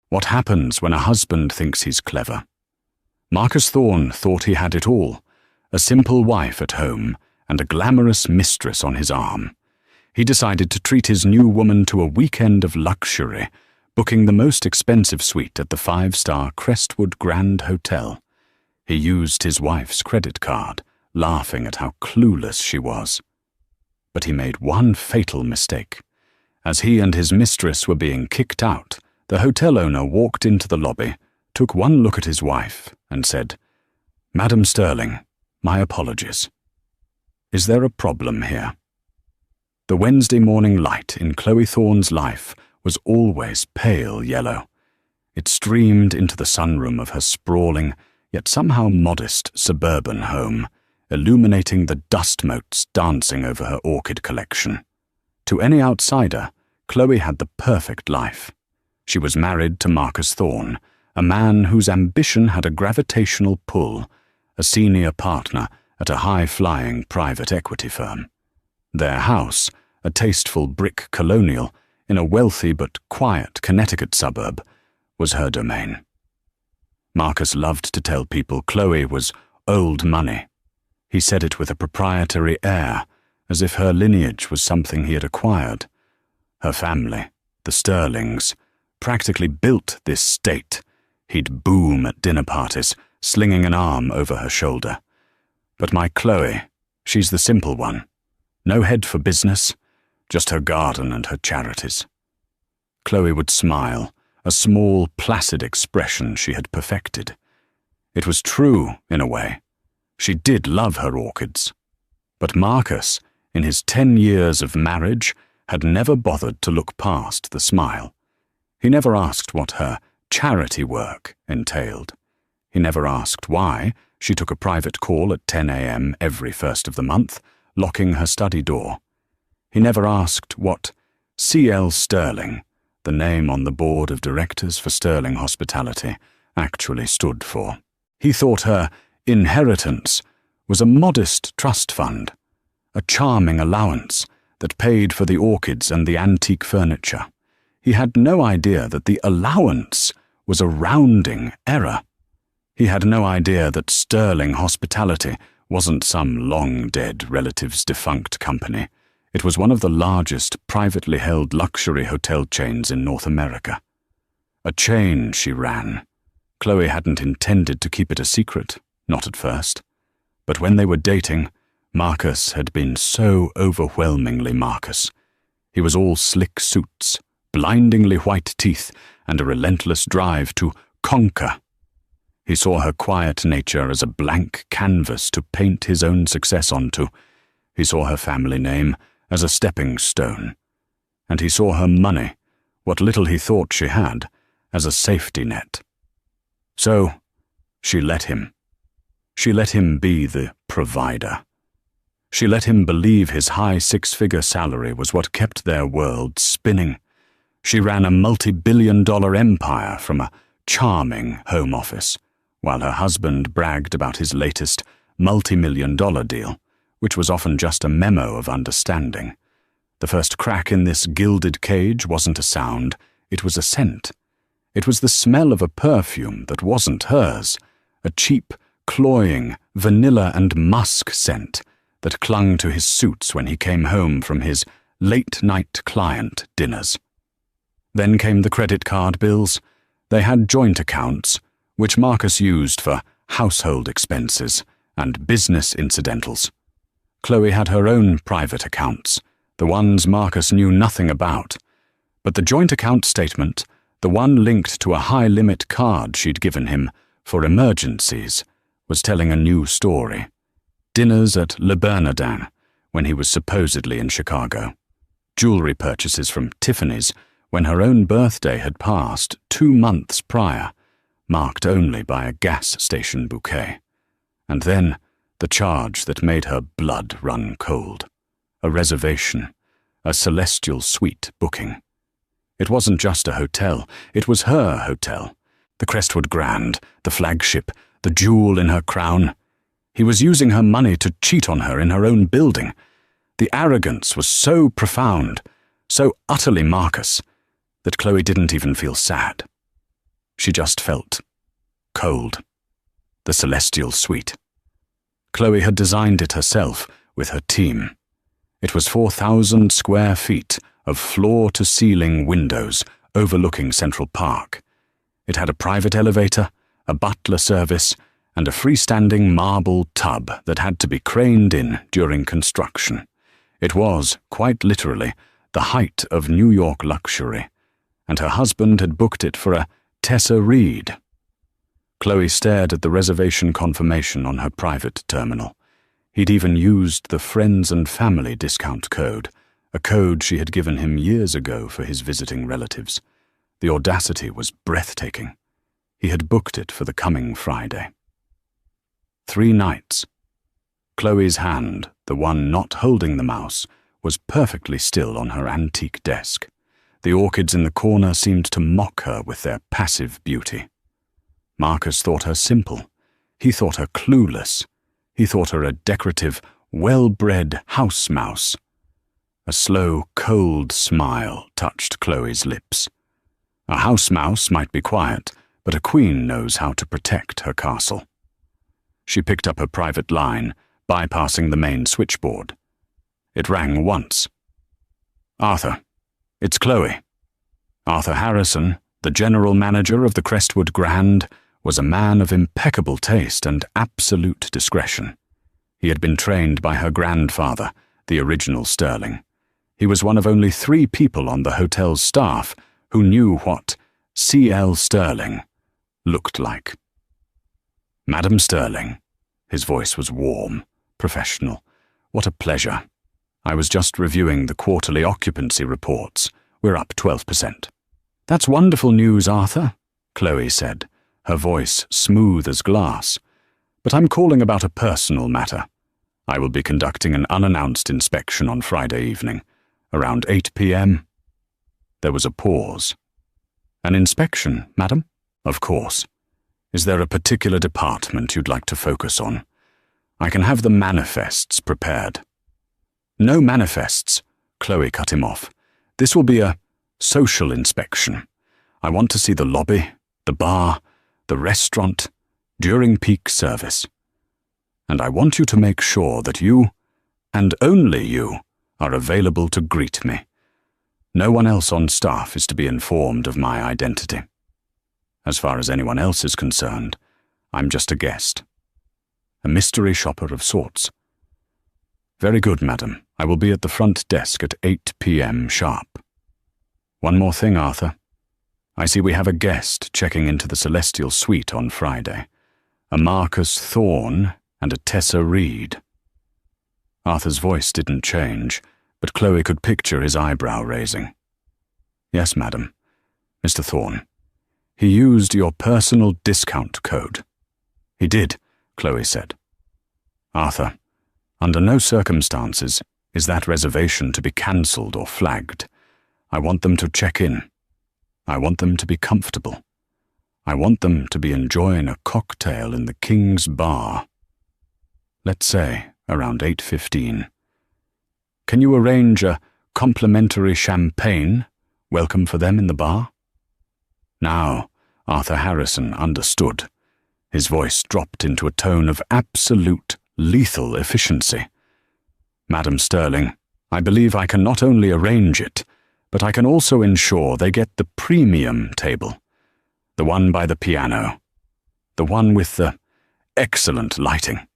What happens when a husband thinks he's clever? Marcus Thorne thought he had it all, a simple wife at home and a glamorous mistress on his arm. He decided to treat his new woman to a weekend of luxury, booking the most expensive suite at the 5-star Crestwood Grand Hotel. He used his wife's credit card, laughing at how clueless she was. But he made one fatal mistake. As he and his mistress were being kicked out, the hotel owner walked into the lobby, took one look at his wife, and said, "Madam Sterling, my apologies. Is there a problem here?" The Wednesday morning light in Chloe Thorne's life was always pale yellow. It streamed into the sunroom of her sprawling, yet somehow modest suburban home, illuminating the dust motes dancing over her orchid collection. To any outsider, Chloe had the perfect life. She was married to Marcus Thorne, a man whose ambition had a gravitational pull, a senior partner at a high-flying private equity firm. Their house, a tasteful brick colonial in a wealthy but quiet Connecticut suburb, was her domain. Marcus loved to tell people Chloe was old money. He said it with a proprietary air, as if her lineage was something he had acquired. Her family, the Sterlings, practically built this state. He'd boom at dinner parties, slinging an arm over her shoulder. But my Chloe, she's the simple one. No head for business, just her garden and her charities. Chloe would smile, a small, placid expression she had perfected. It was true, in a way. She did love her orchids. But Marcus, in his 10 years of marriage, had never bothered to look past the smile. He never asked what her charity work entailed. He never asked why she took a private call at 10 a.m. every first of the month, locking her study door. He never asked what C.L. Sterling, the name on the board of directors for Sterling Hospitality, actually stood for. He thought her inheritance was a modest trust fund, a charming allowance that paid for the orchids and the antique furniture. He had no idea that the allowance was a rounding error. He had no idea that Sterling Hospitality wasn't some long-dead relative's defunct company. It was one of the largest privately held luxury hotel chains in North America. A chain she ran. Chloe hadn't intended to keep it a secret, not at first. But when they were dating, Marcus had been so overwhelmingly Marcus. He was all slick suits, blindingly white teeth, and a relentless drive to conquer. He saw her quiet nature as a blank canvas to paint his own success onto. He saw her family name as a stepping stone. And he saw her money, what little he thought she had, as a safety net. So, she let him. She let him be the provider. She let him believe his high 6-figure salary was what kept their world spinning. She ran a multi-billion-dollar empire from a charming home office, while her husband bragged about his latest multi-million-dollar deal, which was often just a memo of understanding. The first crack in this gilded cage wasn't a sound, it was a scent. It was the smell of a perfume that wasn't hers, a cheap, cloying, vanilla and musk scent that clung to his suits when he came home from his late-night client dinners. Then came the credit card bills. They had joint accounts, which Marcus used for household expenses and business incidentals. Chloe had her own private accounts, the ones Marcus knew nothing about. But the joint account statement, the one linked to a high-limit card she'd given him for emergencies, was telling a new story. Dinners at Le Bernardin, when he was supposedly in Chicago. Jewelry purchases from Tiffany's, when her own birthday had passed 2 months prior, marked only by a gas station bouquet. And then the charge that made her blood run cold. A reservation, a celestial suite booking. It wasn't just a hotel, it was her hotel. The Crestwood Grand, the flagship, the jewel in her crown. He was using her money to cheat on her in her own building. The arrogance was so profound, so utterly Marcus, that Chloe didn't even feel sad. She just felt cold. The Celestial Suite. Chloe had designed it herself with her team. It was 4,000 square feet of floor-to-ceiling windows overlooking Central Park. It had a private elevator, a butler service, and a freestanding marble tub that had to be craned in during construction. It was, quite literally, the height of New York luxury, and her husband had booked it for a Tessa Reed. Chloe stared at the reservation confirmation on her private terminal. He'd even used the Friends and Family discount code, a code she had given him years ago for his visiting relatives. The audacity was breathtaking. He had booked it for the coming Friday. 3 nights. Chloe's hand, the one not holding the mouse, was perfectly still on her antique desk. The orchids in the corner seemed to mock her with their passive beauty. Marcus thought her simple. He thought her clueless. He thought her a decorative, well-bred house mouse. A slow, cold smile touched Chloe's lips. A house mouse might be quiet, but a queen knows how to protect her castle. She picked up her private line, bypassing the main switchboard. It rang once. "Arthur, it's Chloe." Arthur Harrison, the general manager of the Crestwood Grand, was a man of impeccable taste and absolute discretion. He had been trained by her grandfather, the original Sterling. He was one of only 3 people on the hotel's staff who knew what C.L. Sterling looked like. "Madam Sterling." His voice was warm, professional. "What a pleasure. I was just reviewing the quarterly occupancy reports. We're up 12%. "That's wonderful news, Arthur," Chloe said, her voice smooth as glass. "But I'm calling about a personal matter. I will be conducting an unannounced inspection on Friday evening, around 8 p.m. There was a pause. "An inspection, madam?" "Of course. Is there a particular department you'd like to focus on? I can have the manifests prepared." "No manifests," Chloe cut him off. "This will be a social inspection. I want to see the lobby, the bar, the restaurant, during peak service. And I want you to make sure that you, and only you, are available to greet me. No one else on staff is to be informed of my identity. As far as anyone else is concerned, I'm just a guest. A mystery shopper of sorts." "Very good, madam. I will be at the front desk at 8 p.m. sharp. One more thing, Arthur. I see we have a guest checking into the Celestial Suite on Friday. A Marcus Thorne and a Tessa Reed." Arthur's voice didn't change, but Chloe could picture his eyebrow raising. "Yes, madam. Mr. Thorne. He used your personal discount code." "He did," Chloe said. "Arthur, under no circumstances is that reservation to be cancelled or flagged. I want them to check in. I want them to be comfortable. I want them to be enjoying a cocktail in the King's Bar. Let's say around 8:15. Can you arrange a complimentary champagne welcome for them in the bar?" Now, Arthur Harrison understood. His voice dropped into a tone of absolute, lethal efficiency. "Madam Sterling, I believe I can not only arrange it, but I can also ensure they get the premium table. The one by the piano. The one with the excellent lighting."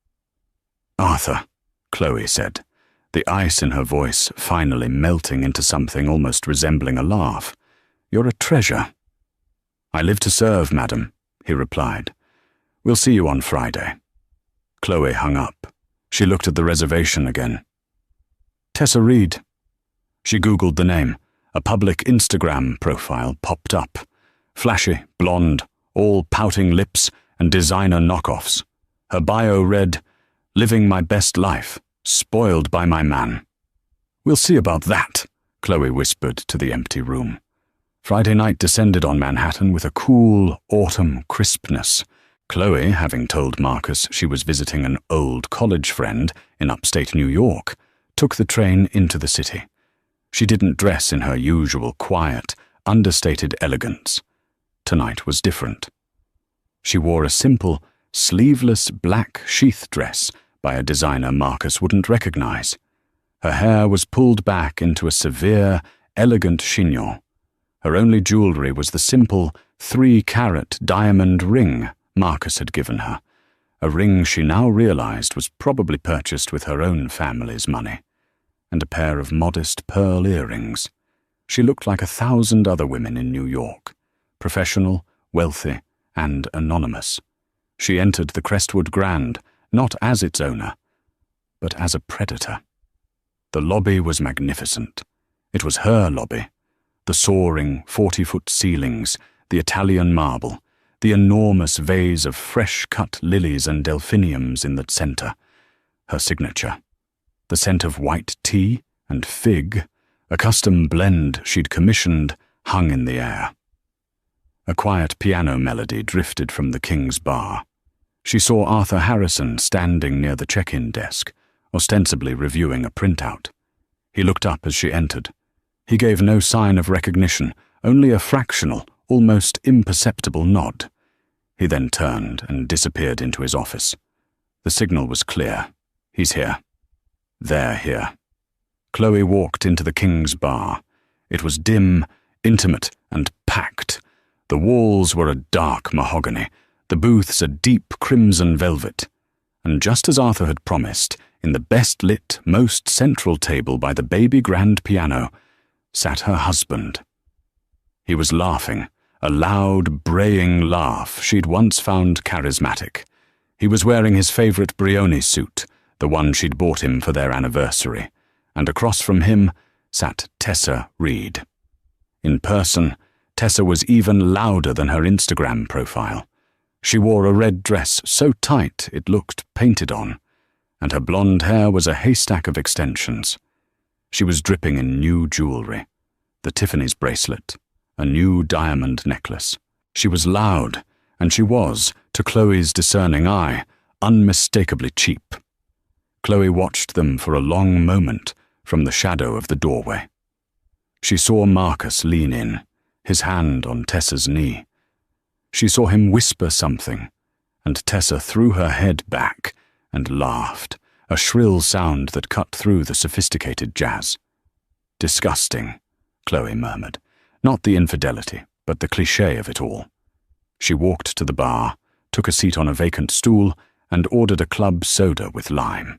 "Arthur," Chloe said, the ice in her voice finally melting into something almost resembling a laugh. "You're a treasure." "I live to serve, madam," he replied. "We'll see you on Friday." Chloe hung up. She looked at the reservation again. "Tessa Reed." She Googled the name. A public Instagram profile popped up. Flashy, blonde, all pouting lips and designer knockoffs. Her bio read, "Living my best life, spoiled by my man." "We'll see about that," Chloe whispered to the empty room. Friday night descended on Manhattan with a cool autumn crispness. Chloe, having told Marcus she was visiting an old college friend in upstate New York, took the train into the city. She didn't dress in her usual quiet, understated elegance. tonight was different. She wore a simple, sleeveless black sheath dress by a designer Marcus wouldn't recognize. Her hair was pulled back into a severe, elegant chignon. Her only jewelry was the simple 3-carat diamond ring Marcus had given her, a ring she now realized was probably purchased with her own family's money, and a pair of modest pearl earrings. She looked like 1,000 other women in New York, professional, wealthy, and anonymous. She entered the Crestwood Grand not as its owner, but as a predator. The lobby was magnificent. It was her lobby. The soaring 40-foot ceilings, the Italian marble, the enormous vase of fresh-cut lilies and delphiniums in the center. Her signature. The scent of white tea and fig, a custom blend she'd commissioned, hung in the air. A quiet piano melody drifted from the King's Bar. She saw Arthur Harrison standing near the check-in desk, ostensibly reviewing a printout. He looked up as she entered. He gave no sign of recognition, only a fractional, almost imperceptible nod. He then turned and disappeared into his office. The signal was clear. He's here. They're here. Chloe walked into the King's Bar. It was dim, intimate, and packed. The walls were a dark mahogany, the booths a deep crimson velvet. And just as Arthur had promised, in the best-lit, most central table by the baby grand piano, sat her husband. He was laughing, a loud, braying laugh she'd once found charismatic. He was wearing his favorite Brioni suit, the one she'd bought him for their anniversary, and across from him sat Tessa Reed. In person, Tessa was even louder than her Instagram profile. She wore a red dress so tight it looked painted on, and her blonde hair was a haystack of extensions. She was dripping in new jewelry, the Tiffany's bracelet, a new diamond necklace. She was loud, and she was, to Chloe's discerning eye, unmistakably cheap. Chloe watched them for a long moment from the shadow of the doorway. She saw Marcus lean in, his hand on Tessa's knee. She saw him whisper something, and Tessa threw her head back and laughed, a shrill sound that cut through the sophisticated jazz. "Disgusting," Chloe murmured. Not the infidelity, but the cliché of it all. She walked to the bar, took a seat on a vacant stool, and ordered a club soda with lime.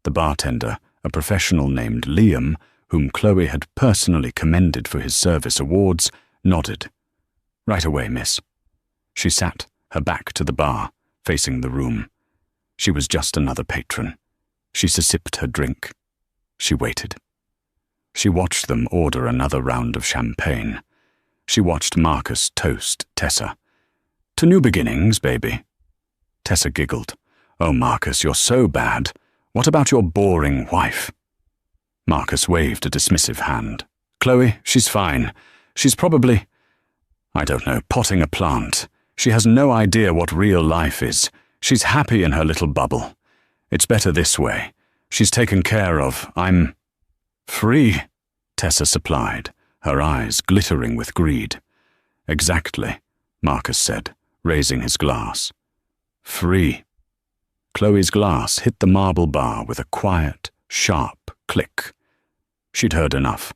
The bartender, a professional named Liam, whom Chloe had personally commended for his service awards, nodded. "Right away, miss." She sat, her back to the bar, facing the room. She was just another patron. She sipped her drink. She waited. She watched them order another round of champagne. She watched Marcus toast Tessa. "To new beginnings, baby." Tessa giggled. "Oh, Marcus, you're so bad. What about your boring wife?" Marcus waved a dismissive hand. "Chloe, she's fine. She's probably, I don't know, potting a plant. She has no idea what real life is. She's happy in her little bubble. It's better this way. She's taken care of. I'm free," Tessa supplied, her eyes glittering with greed. "Exactly," Marcus said, raising his glass. "Free." Chloe's glass hit the marble bar with a quiet, sharp click. She'd heard enough.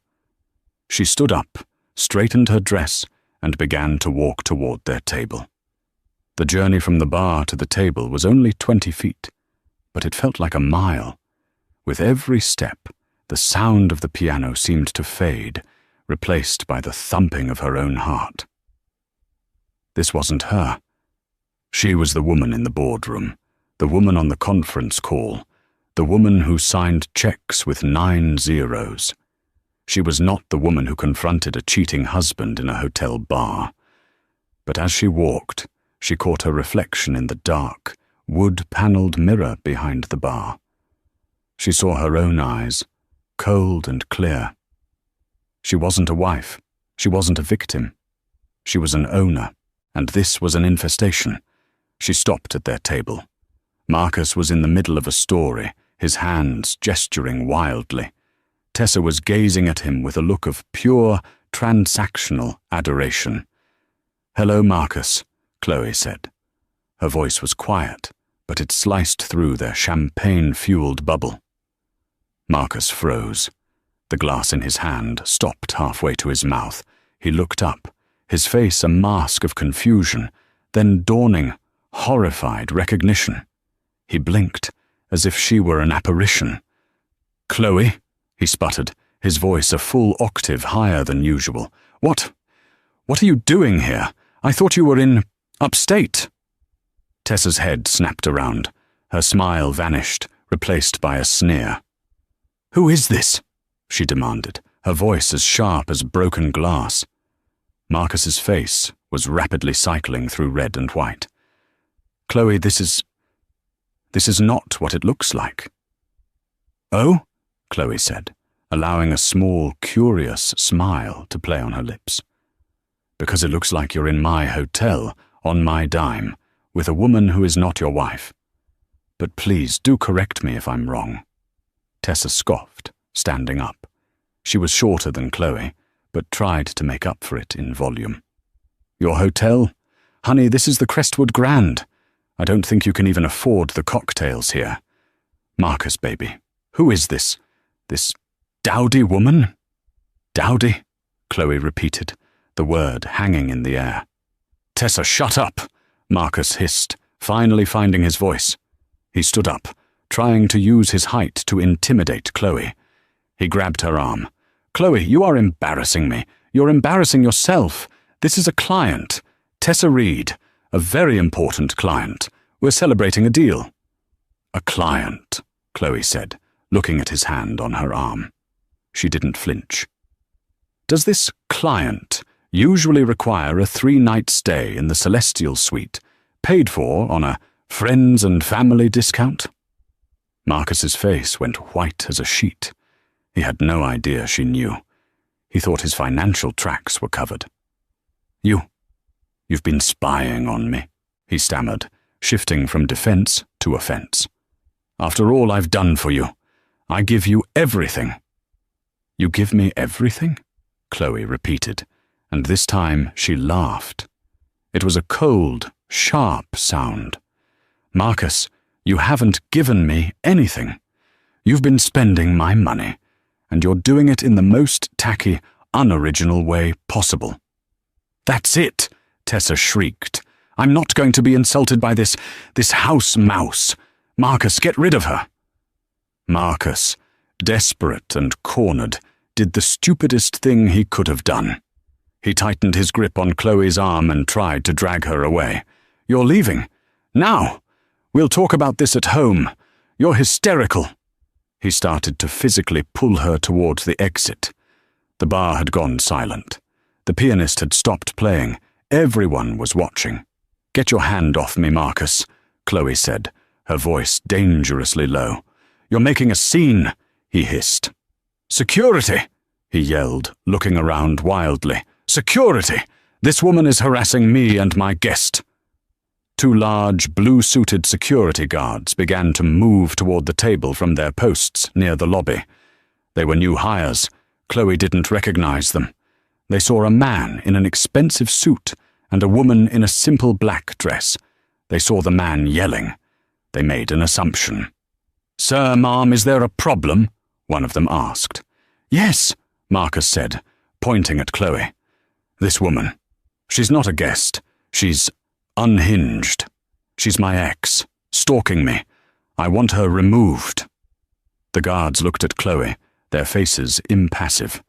She stood up, straightened her dress, and began to walk toward their table. The journey from the bar to the table was only 20 feet, but it felt like a mile. With every step, the sound of the piano seemed to fade, replaced by the thumping of her own heart. This wasn't her. She was the woman in the boardroom, the woman on the conference call, the woman who signed checks with 9 zeros. She was not the woman who confronted a cheating husband in a hotel bar. But as she walked, she caught her reflection in the dark, wood-paneled mirror behind the bar. She saw her own eyes, cold and clear. She wasn't a wife. She wasn't a victim. She was an owner, and this was an infestation. She stopped at their table. Marcus was in the middle of a story, his hands gesturing wildly. Tessa was gazing at him with a look of pure, transactional adoration. "Hello, Marcus," Chloe said. Her voice was quiet, but it sliced through their champagne-fueled bubble. Marcus froze. The glass in his hand stopped halfway to his mouth. He looked up, his face a mask of confusion, then dawning, horrified recognition. He blinked, as if she were an apparition. "Chloe," he sputtered, his voice a full octave higher than usual. What are you doing here? I thought you were in upstate." Tessa's head snapped around. Her smile vanished, replaced by a sneer. "Who is this?" she demanded, her voice as sharp as broken glass. Marcus's face was rapidly cycling through red and white. "Chloe, this is not what it looks like." "Oh?" Chloe said, allowing a small, curious smile to play on her lips. "Because it looks like you're in my hotel, on my dime, with a woman who is not your wife. But please do correct me if I'm wrong." Tessa scoffed, standing up. She was shorter than Chloe, but tried to make up for it in volume. "Your hotel? Honey, this is the Crestwood Grand. I don't think you can even afford the cocktails here. Marcus, baby, who is this dowdy woman?" "Dowdy?" Chloe repeated, the word hanging in the air. "Tessa, shut up!" Marcus hissed, finally finding his voice. He stood up, trying to use his height to intimidate Chloe. He grabbed her arm. "Chloe, you are embarrassing me. You're embarrassing yourself. This is a client. Tessa Reed, a very important client. We're celebrating a deal." "A client," Chloe said, looking at his hand on her arm. She didn't flinch. "Does this client usually require a 3-night stay in the Celestial Suite, paid for on a friends and family discount?" Marcus's face went white as a sheet. He had no idea she knew. He thought his financial tracks were covered. You've been spying on me," he stammered, shifting from defense to offense. "After all I've done for you, I give you everything." "You give me everything?" Chloe repeated, and this time she laughed. It was a cold, sharp sound. "Marcus, you haven't given me anything. You've been spending my money, and you're doing it in the most tacky, unoriginal way possible." "That's it!" Tessa shrieked. "I'm not going to be insulted by this house mouse. Marcus, get rid of her." Marcus, desperate and cornered, did the stupidest thing he could have done. He tightened his grip on Chloe's arm and tried to drag her away. "You're leaving? Now? We'll talk about this at home. You're hysterical." He started to physically pull her towards the exit. The bar had gone silent. The pianist had stopped playing. Everyone was watching. "Get your hand off me, Marcus," Chloe said, her voice dangerously low. "You're making a scene," he hissed. "Security!" he yelled, looking around wildly. "Security! This woman is harassing me and my guest." 2 large, blue-suited security guards began to move toward the table from their posts near the lobby. They were new hires. Chloe didn't recognize them. They saw a man in an expensive suit and a woman in a simple black dress. They saw the man yelling. They made an assumption. "Sir, ma'am, is there a problem?" one of them asked. "Yes," Marcus said, pointing at Chloe. "This woman. She's not a guest. She's unhinged. She's my ex, stalking me. I want her removed." The guards looked at Chloe, their faces impassive.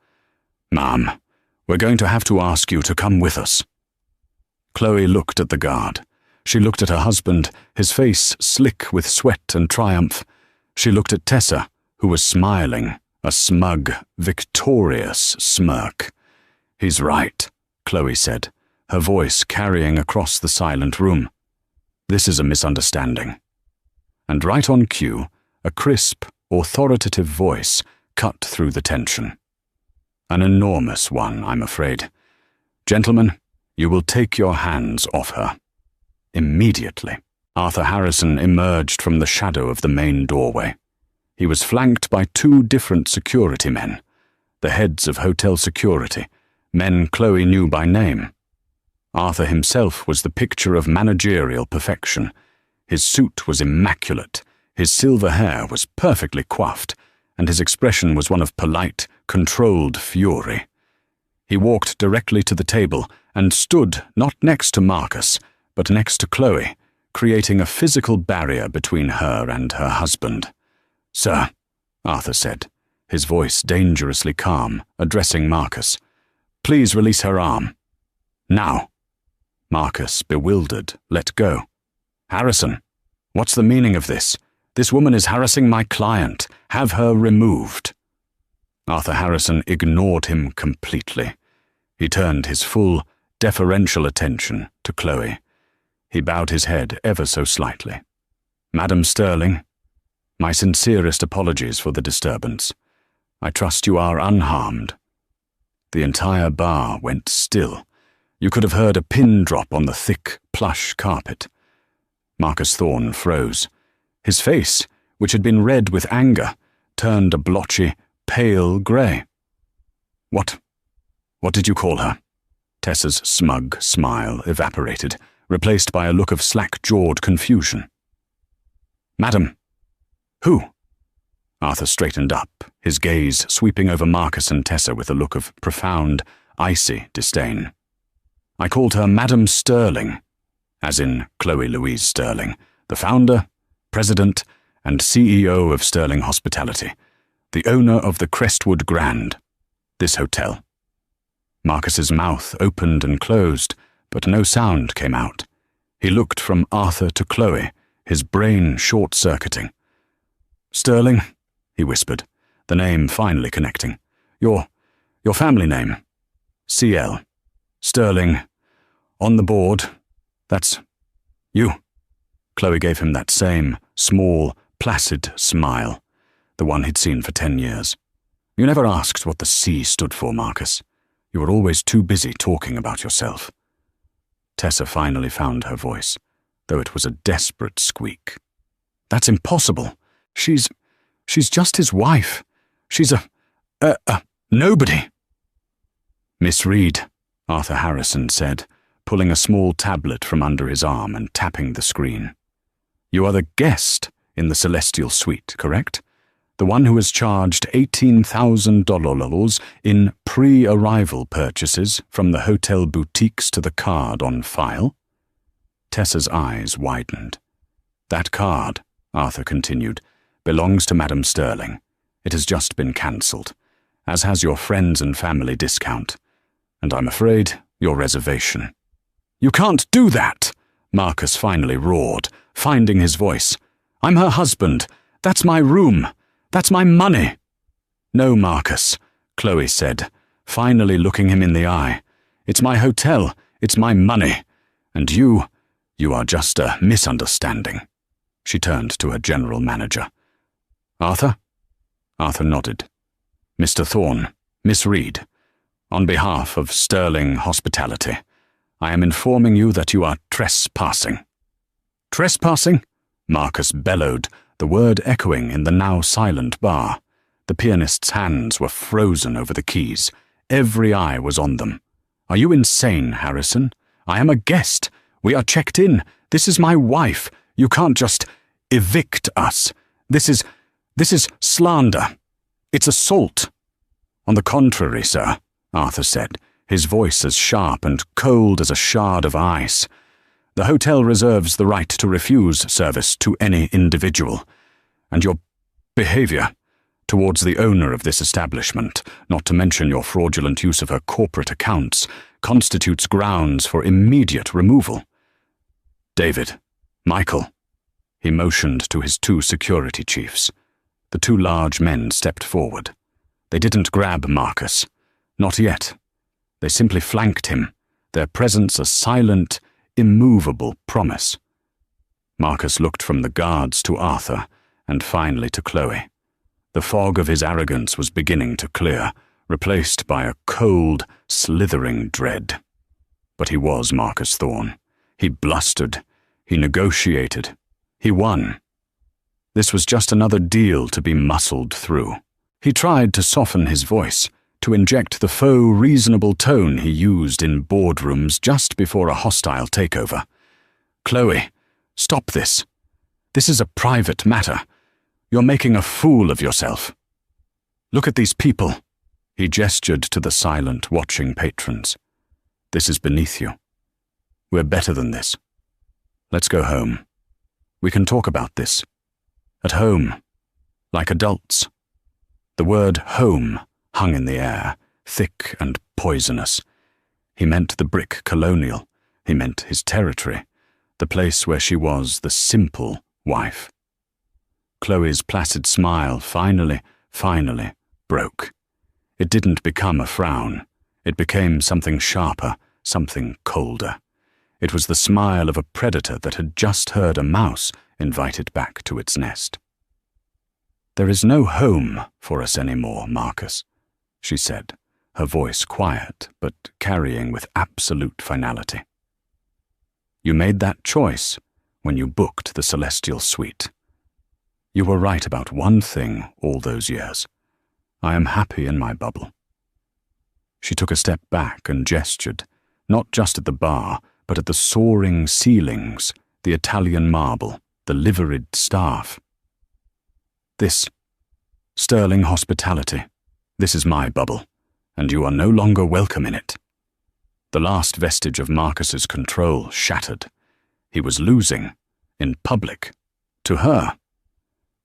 "Ma'am, we're going to have to ask you to come with us." Chloe looked at the guard. She looked at her husband, his face slick with sweat and triumph. She looked at Tessa, who was smiling, a smug, victorious smirk. "He's right," Chloe said, her voice carrying across the silent room. "This is a misunderstanding." And right on cue, a crisp, authoritative voice cut through the tension. An enormous one, I'm afraid. "Gentlemen, you will take your hands off her." Immediately, Arthur Harrison emerged from the shadow of the main doorway. He was flanked by 2 different security men, the heads of hotel security, men Chloe knew by name. Arthur himself was the picture of managerial perfection. His suit was immaculate, his silver hair was perfectly coiffed, and his expression was one of polite, controlled fury. He walked directly to the table and stood not next to Marcus, but next to Chloe, creating a physical barrier between her and her husband. "Sir," Arthur said, his voice dangerously calm, addressing Marcus, "please release her arm. Now." Marcus, bewildered, let go. "Harrison, what's the meaning of this? This woman is harassing my client. Have her removed." Arthur Harrison ignored him completely. He turned his full, deferential attention to Chloe. He bowed his head ever so slightly. "Madam Sterling, my sincerest apologies for the disturbance. I trust you are unharmed." The entire bar went still. You could have heard a pin drop on the thick, plush carpet. Marcus Thorne froze. His face, which had been red with anger, turned a blotchy, pale grey. What did you call her?" Tessa's smug smile evaporated, replaced by a look of slack-jawed confusion. "Madam, who?" Arthur straightened up, his gaze sweeping over Marcus and Tessa with a look of profound, icy disdain. "I called her Madam Sterling, as in Chloe Louise Sterling, the founder, president, and CEO of Sterling Hospitality, the owner of the Crestwood Grand, this hotel." Marcus's mouth opened and closed, but no sound came out. He looked from Arthur to Chloe, his brain short-circuiting. "Sterling," he whispered, the name finally connecting. Your family name. CL. Sterling. On the board. That's you." Chloe gave him that same, small, placid smile, the one he'd seen for 10 years. "You never asked what the C stood for, Marcus. You were always too busy talking about yourself." Tessa finally found her voice, though it was a desperate squeak. "That's impossible. She's just his wife. She's a nobody." "Miss Reed," Arthur Harrison said, pulling a small tablet from under his arm and tapping the screen. "You are the guest in the Celestial Suite, correct? The one who has charged $18,000 in pre-arrival purchases from the hotel boutiques to the card on file?" Tessa's eyes widened. "That card," Arthur continued, "belongs to Madam Sterling. It has just been cancelled, as has your friends and family discount, and I'm afraid your reservation." "You can't do that!" Marcus finally roared, finding his voice. "I'm her husband. That's my room. That's my money." "No, Marcus," Chloe said, finally looking him in the eye. "It's my hotel. It's my money. And you are just a misunderstanding." She turned to her general manager. "Arthur?" Arthur nodded. "Mr. Thorne, Miss Reed, on behalf of Sterling Hospitality, I am informing you that you are trespassing." "Trespassing?" Marcus bellowed, the word echoing in the now silent bar. The pianist's hands were frozen over the keys. Every eye was on them. "Are you insane, Harrison? I am a guest. We are checked in. This is my wife. You can't just evict us. This is slander. It's assault." "On the contrary, sir," Arthur said, his voice as sharp and cold as a shard of ice. "The hotel reserves the right to refuse service to any individual, and your behavior towards the owner of this establishment, not to mention your fraudulent use of her corporate accounts, constitutes grounds for immediate removal. David, Michael." He motioned to his 2 security chiefs. The 2 large men stepped forward. They didn't grab Marcus. Not yet. They simply flanked him, their presence a silent, immovable promise. Marcus looked from the guards to Arthur, and finally to Chloe. The fog of his arrogance was beginning to clear, replaced by a cold, slithering dread. But he was Marcus Thorne. He blustered. He negotiated. He won. This was just another deal to be muscled through. He tried to soften his voice, to inject the faux reasonable tone he used in boardrooms just before a hostile takeover. "Chloe, stop this. This is a private matter. You're making a fool of yourself. Look at these people." He gestured to the silent, watching patrons. "This is beneath you. We're better than this. Let's go home. We can talk about this. At home, like adults." The word home hung in the air, thick and poisonous. He meant the brick colonial. He meant his territory, the place where she was the simple wife. Chloe's placid smile finally broke. It didn't become a frown. It became something sharper, something colder. It was the smile of a predator that had just heard a mouse invite it back to its nest. "There is no home for us anymore, Marcus," she said, her voice quiet but carrying with absolute finality. "You made that choice when you booked the Celestial Suite. You were right about one thing all those years. I am happy in my bubble." She took a step back and gestured, not just at the bar, but at the soaring ceilings, the Italian marble, the liveried staff. "This sterling hospitality, this is my bubble, and you are no longer welcome in it." The last vestige of Marcus's control shattered. He was losing, in public, to her.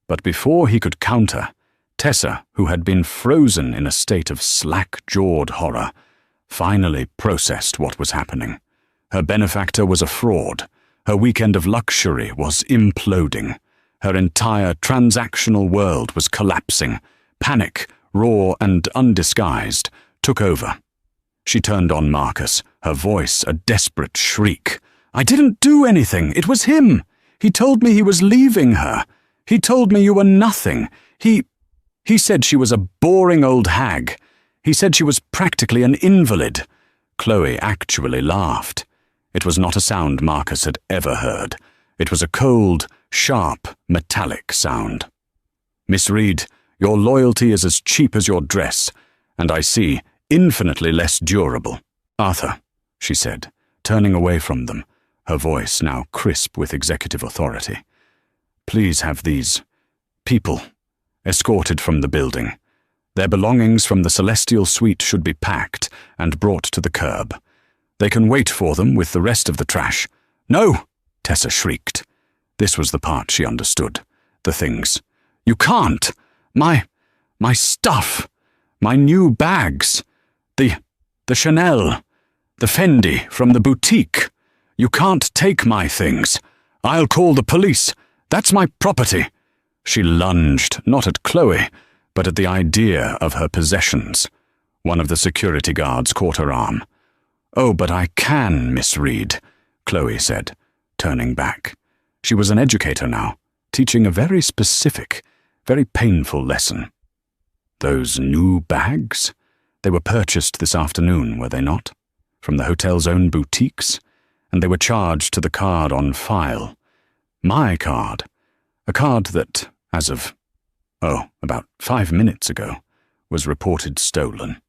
But before he could counter, Tessa, who had been frozen in a state of slack-jawed horror, finally processed what was happening. Her benefactor was a fraud. Her weekend of luxury was imploding. Her entire transactional world was collapsing. Panic, raw and undisguised, took over. She turned on Marcus, her voice a desperate shriek. "I didn't do anything. It was him. He told me he was leaving her. He told me you were nothing. He said she was a boring old hag. He said she was practically an invalid." Chloe actually laughed. It was not a sound Marcus had ever heard. It was a cold, sharp, metallic sound. "Miss Reed, your loyalty is as cheap as your dress, and I see, infinitely less durable." "Arthur," she said, turning away from them, her voice now crisp with executive authority. "Please have these people escorted from the building. Their belongings from the Celestial Suite should be packed and brought to the curb. They can wait for them with the rest of the trash." "No!" Tessa shrieked. This was the part she understood. The things. "You can't! My stuff! My new bags! The Chanel! The Fendi from the boutique! You can't take my things! I'll call the police! That's my property!" She lunged, not at Chloe, but at the idea of her possessions. One of the security guards caught her arm. "Oh, but I can, Miss Reed," Chloe said, turning back. She was an educator now, teaching a very specific, very painful lesson. "Those new bags? They were purchased this afternoon, were they not? From the hotel's own boutiques? And they were charged to the card on file. My card. A card that, as of, about 5 minutes ago, was reported stolen.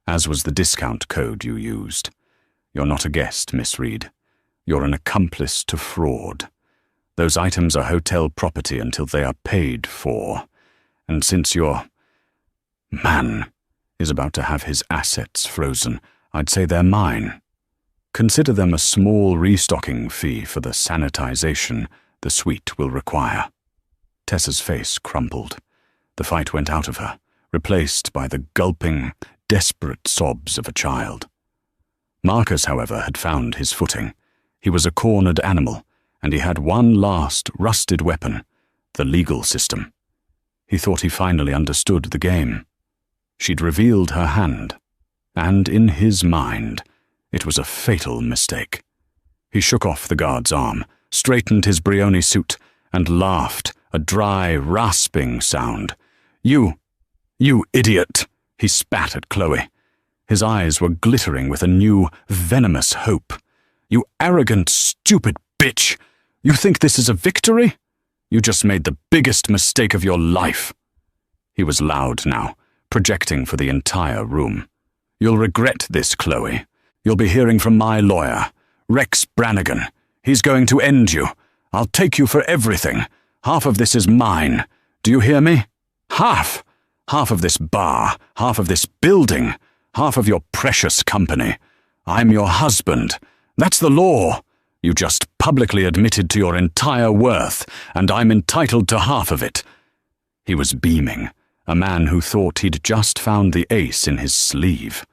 As was the discount code you used. You're not a guest, Miss Reed. You're an accomplice to fraud. Those items are hotel property until they are paid for. And since your man is about to have his assets frozen, I'd say they're mine. Consider them a small restocking fee for the sanitization the suite will require." Tessa's face crumpled. The fight went out of her, replaced by the gulping, desperate sobs of a child. Marcus, however, had found his footing. He was a cornered animal, and he had one last rusted weapon, the legal system. He thought he finally understood the game. She'd revealed her hand, and in his mind, it was a fatal mistake. He shook off the guard's arm, straightened his Brioni suit, and laughed, a dry, rasping sound. You idiot!" he spat at Chloe. His eyes were glittering with a new, venomous hope. "You arrogant, stupid bitch! You think this is a victory? You just made the biggest mistake of your life." He was loud now, projecting for the entire room. "You'll regret this, Chloe. You'll be hearing from my lawyer, Rex Brannigan. He's going to end you. I'll take you for everything. Half of this is mine. Do you hear me? Half! Half of this bar, half of this building, half of your precious company. I'm your husband. That's the law. You just publicly admitted to your entire worth, and I'm entitled to half of it." He was beaming, a man who thought he'd just found the ace in his sleeve.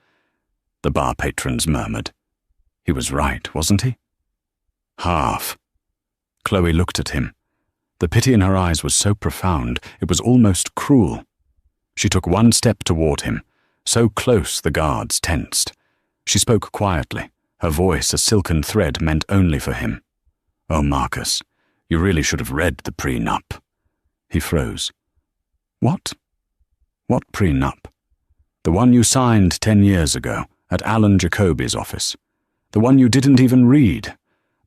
The bar patrons murmured. He was right, wasn't he? Half. Chloe looked at him. The pity in her eyes was so profound, it was almost cruel. She took one step toward him, so close the guards tensed. She spoke quietly, her voice a silken thread meant only for him. "Oh, Marcus, you really should have read the prenup." He froze. "What? What prenup?" "The one you signed 10 years ago at Alan Jacoby's office. The one you didn't even read.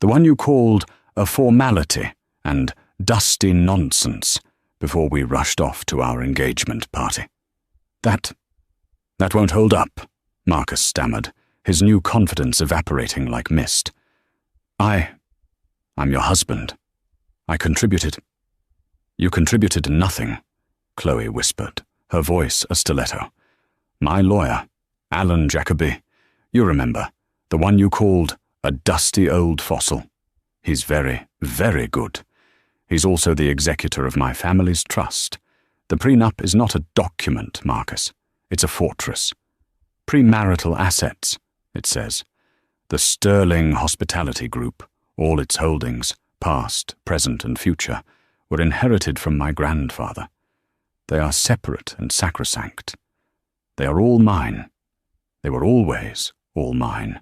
The one you called a formality and dusty nonsense before we rushed off to our engagement party." That won't hold up," Marcus stammered, his new confidence evaporating like mist. I'm your husband. I contributed." "You contributed nothing," Chloe whispered, her voice a stiletto. "My lawyer, Alan Jacoby, you remember, the one you called a dusty old fossil. He's very, very good. He's also the executor of my family's trust. The prenup is not a document, Marcus. It's a fortress. Premarital assets, it says. The Sterling Hospitality Group, all its holdings, past, present, and future, were inherited from my grandfather. They are separate and sacrosanct. They are all mine. They were always all mine."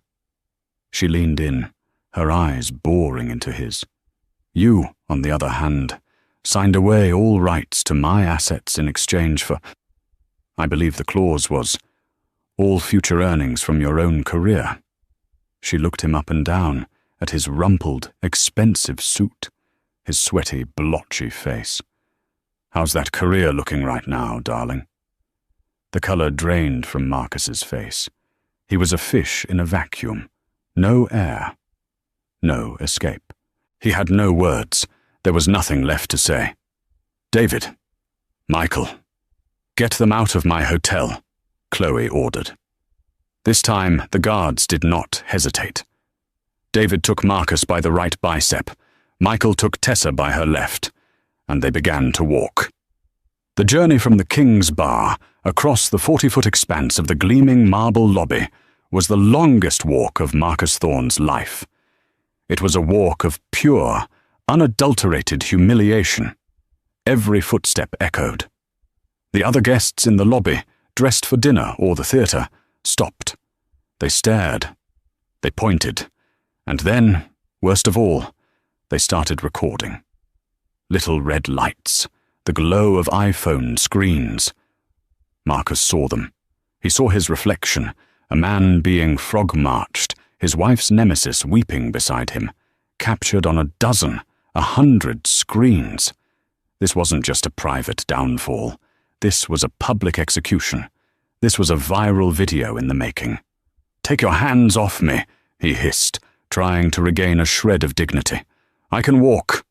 She leaned in, her eyes boring into his. "You, on the other hand, signed away all rights to my assets in exchange for, I believe the clause was, all future earnings from your own career." She looked him up and down at his rumpled, expensive suit, his sweaty, blotchy face. "How's that career looking right now, darling?" The color drained from Marcus's face. He was a fish in a vacuum. No air. No escape. He had no words. There was nothing left to say. "David, Michael, get them out of my hotel," Chloe ordered. This time, the guards did not hesitate. David took Marcus by the right bicep. Michael took Tessa by her left, and they began to walk. The journey from the King's Bar across the 40-foot expanse of the gleaming marble lobby was the longest walk of Marcus Thorne's life. It was a walk of pure, unadulterated humiliation. Every footstep echoed. The other guests in the lobby, dressed for dinner or the theatre, stopped. They stared. They pointed. And then, worst of all, they started recording. Little red lights, the glow of iPhone screens. Marcus saw them. He saw his reflection, a man being frog-marched, his wife's nemesis weeping beside him, captured on 100 screens. This wasn't just a private downfall. This was a public execution. This was a viral video in the making. "Take your hands off me," he hissed, trying to regain a shred of dignity. "I can walk."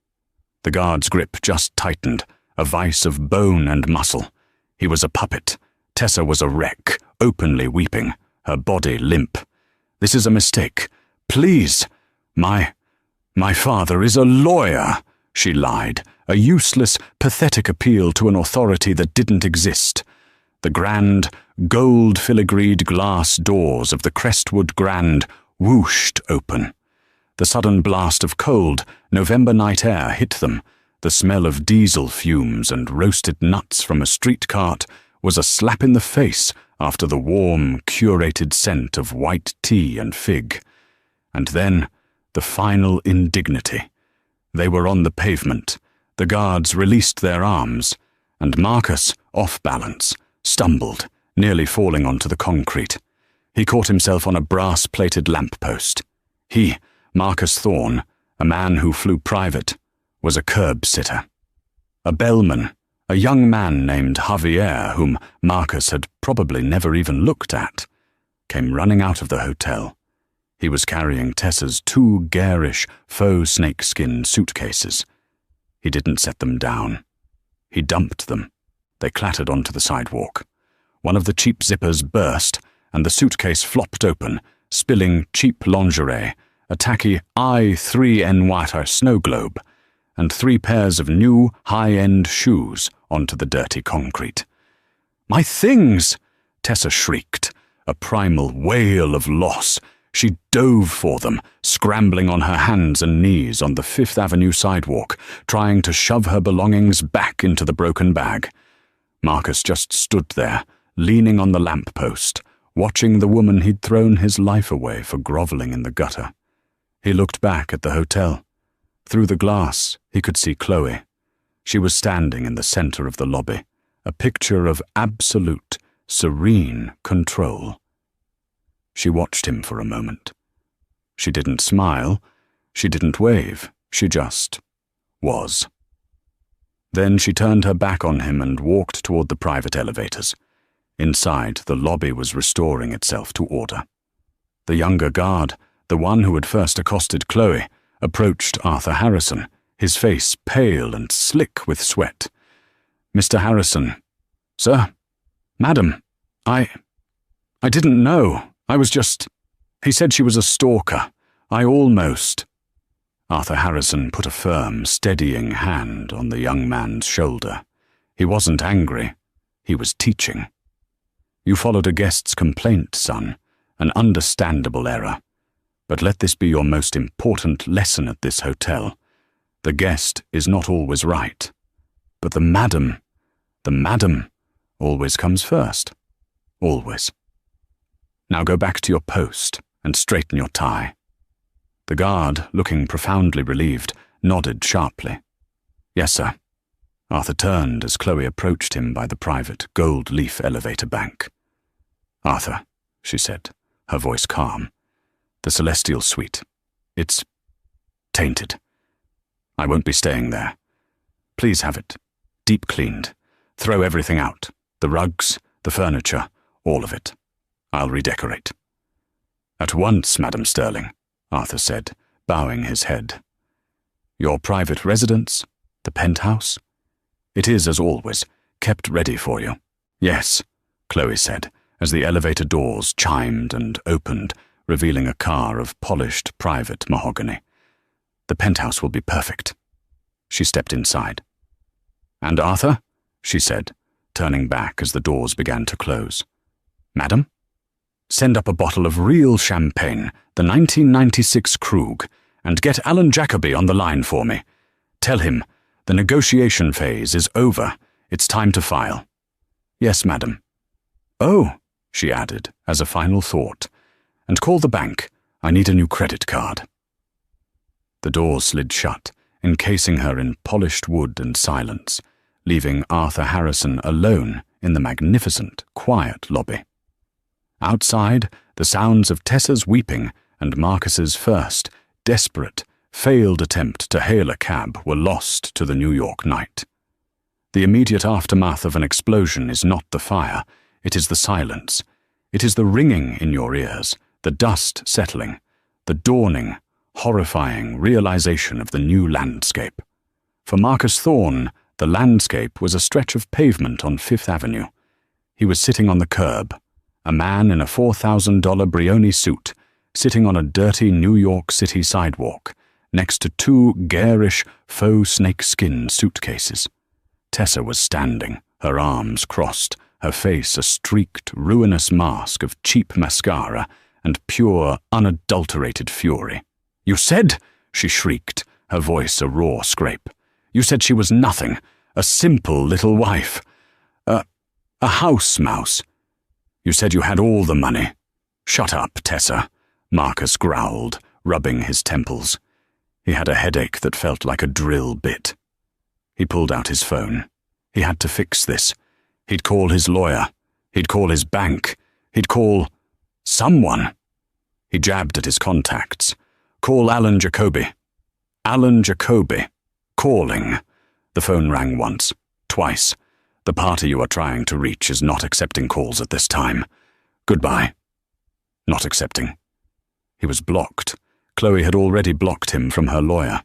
The guard's grip just tightened, a vice of bone and muscle. He was a puppet. Tessa was a wreck, openly weeping, her body limp. "This is a mistake. Please. My father is a lawyer," she lied, a useless, pathetic appeal to an authority that didn't exist. The grand, gold filigreed glass doors of the Crestwood Grand whooshed open. The sudden blast of cold, November night air hit them. The smell of diesel fumes and roasted nuts from a street cart was a slap in the face after the warm, curated scent of white tea and fig. And then, the final indignity. They were on the pavement. The guards released their arms, and Marcus, off balance, stumbled, nearly falling onto the concrete. He caught himself on a brass-plated lamppost. He, Marcus Thorne, a man who flew private, was a curb-sitter. A bellman, A young man named Javier, whom Marcus had probably never even looked at, came running out of the hotel. He was carrying Tessa's 2 garish faux snakeskin suitcases. He didn't set them down. He dumped them. They clattered onto the sidewalk. One of the cheap zippers burst, and the suitcase flopped open, spilling cheap lingerie, a tacky I-3N snow globe, and 3 pairs of new, high-end shoes onto the dirty concrete. "My things!" Tessa shrieked, a primal wail of loss. She dove for them, scrambling on her hands and knees on the Fifth Avenue sidewalk, trying to shove her belongings back into the broken bag. Marcus just stood there, leaning on the lamppost, watching the woman he'd thrown his life away for groveling in the gutter. He looked back at the hotel. Through the glass, he could see Chloe. She was standing in the center of the lobby, a picture of absolute, serene control. She watched him for a moment. She didn't smile, she didn't wave, she just was. Then she turned her back on him and walked toward the private elevators. Inside, the lobby was restoring itself to order. The younger guard, the one who had first accosted Chloe, approached Arthur Harrison, his face pale and slick with sweat. "Mr. Harrison." "Sir?" "Madam, I didn't know. I was just... He said she was a stalker. I almost..." Arthur Harrison put a firm, steadying hand on the young man's shoulder. He wasn't angry. He was teaching. "You followed a guest's complaint, son. An understandable error. But let this be your most important lesson at this hotel. The guest is not always right. But the madam always comes first. Always. Now go back to your post and straighten your tie." The guard, looking profoundly relieved, nodded sharply. "Yes, sir." Arthur turned as Chloe approached him by the private gold-leaf elevator bank. "Arthur," she said, her voice calm, "the Celestial Suite. It's tainted. I won't be staying there. Please have it deep cleaned. Throw everything out. The rugs, the furniture, all of it. I'll redecorate." "At once, Madam Sterling," Arthur said, bowing his head. "Your private residence? The penthouse?" "It is, as always, kept ready for you." "Yes," Chloe said, as the elevator doors chimed and opened, revealing a car of polished private mahogany. "The penthouse will be perfect." She stepped inside. "And Arthur?" she said, turning back as the doors began to close. "Madam? Send up a bottle of real champagne, the 1996 Krug, and get Alan Jacoby on the line for me. Tell him, the negotiation phase is over. It's time to file." "Yes, madam." "Oh," she added, as a final thought, "and call the bank. I need a new credit card." The door slid shut, encasing her in polished wood and silence, leaving Arthur Harrison alone in the magnificent, quiet lobby. Outside, the sounds of Tessa's weeping and Marcus's first, desperate, failed attempt to hail a cab were lost to the New York night. The immediate aftermath of an explosion is not the fire, it is the silence. It is the ringing in your ears, the dust settling, the dawning, horrifying realization of the new landscape. For Marcus Thorne, the landscape was a stretch of pavement on Fifth Avenue. He was sitting on the curb, a man in a $4,000 Brioni suit, sitting on a dirty New York City sidewalk, next to 2 garish faux snakeskin suitcases. Tessa was standing, her arms crossed, her face a streaked, ruinous mask of cheap mascara and pure, unadulterated fury. "You said," she shrieked, her voice a raw scrape, "you said she was nothing, a simple little wife, a house mouse. You said you had all the money." "Shut up, Tessa," Marcus growled, rubbing his temples. He had a headache that felt like a drill bit. He pulled out his phone. He had to fix this. He'd call his lawyer. He'd call his bank. He'd call someone. He jabbed at his contacts. "Call Alan Jacoby." "Alan Jacoby. Calling." The phone rang once, twice. The party you are trying to reach is not accepting calls at this time. Goodbye. Not accepting. He was blocked. Chloe had already blocked him from her lawyer.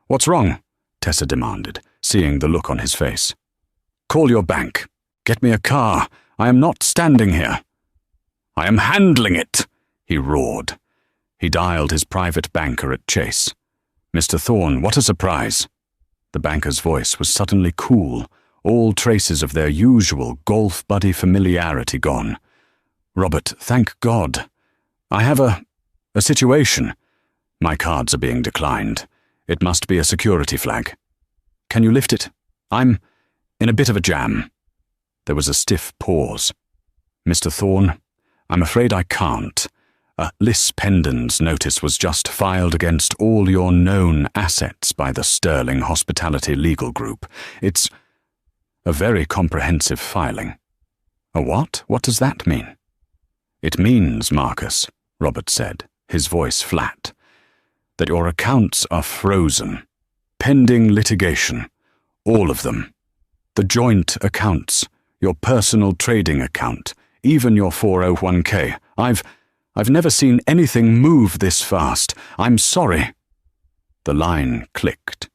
What's wrong? Tessa demanded, seeing the look on his face. Call your bank. Get me a car. I am not standing here. I am handling it, he roared. He dialed his private banker at Chase. Mr. Thorne, what a surprise. The banker's voice was suddenly cool, all traces of their usual golf buddy familiarity gone. Robert, thank God. I have a situation. My cards are being declined. It must be a security flag. Can you lift it? I'm in a bit of a jam. There was a stiff pause. Mr. Thorne, I'm afraid I can't. Liss Pendon's notice was just filed against all your known assets by the Sterling Hospitality Legal Group. It's a very comprehensive filing. A what? What does that mean? It means, Marcus, Robert said, his voice flat, that your accounts are frozen, pending litigation, all of them. The joint accounts, your personal trading account, even your 401k. I've never seen anything move this fast. I'm sorry. The line clicked.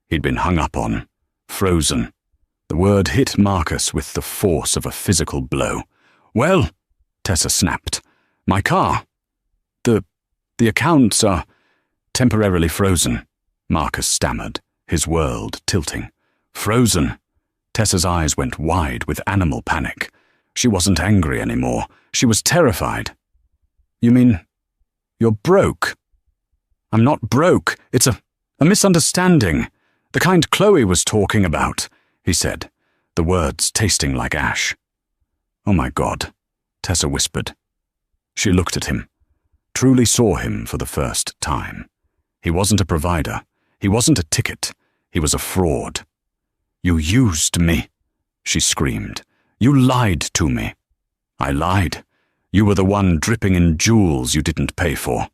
He'd been hung up on, frozen. The word hit Marcus with the force of a physical blow. Well, Tessa snapped. My car. The accounts are temporarily frozen, Marcus stammered, his world tilting. Frozen. Tessa's eyes went wide with animal panic. She wasn't angry anymore. She was terrified. You mean, you're broke? I'm not broke. It's a misunderstanding. The kind Chloe was talking about, he said, the words tasting like ash. Oh my God, Tessa whispered. She looked at him, truly saw him for the first time. He wasn't a provider. He wasn't a ticket. He was a fraud. You used me, she screamed. You lied to me. I lied. You were the one dripping in jewels you didn't pay for.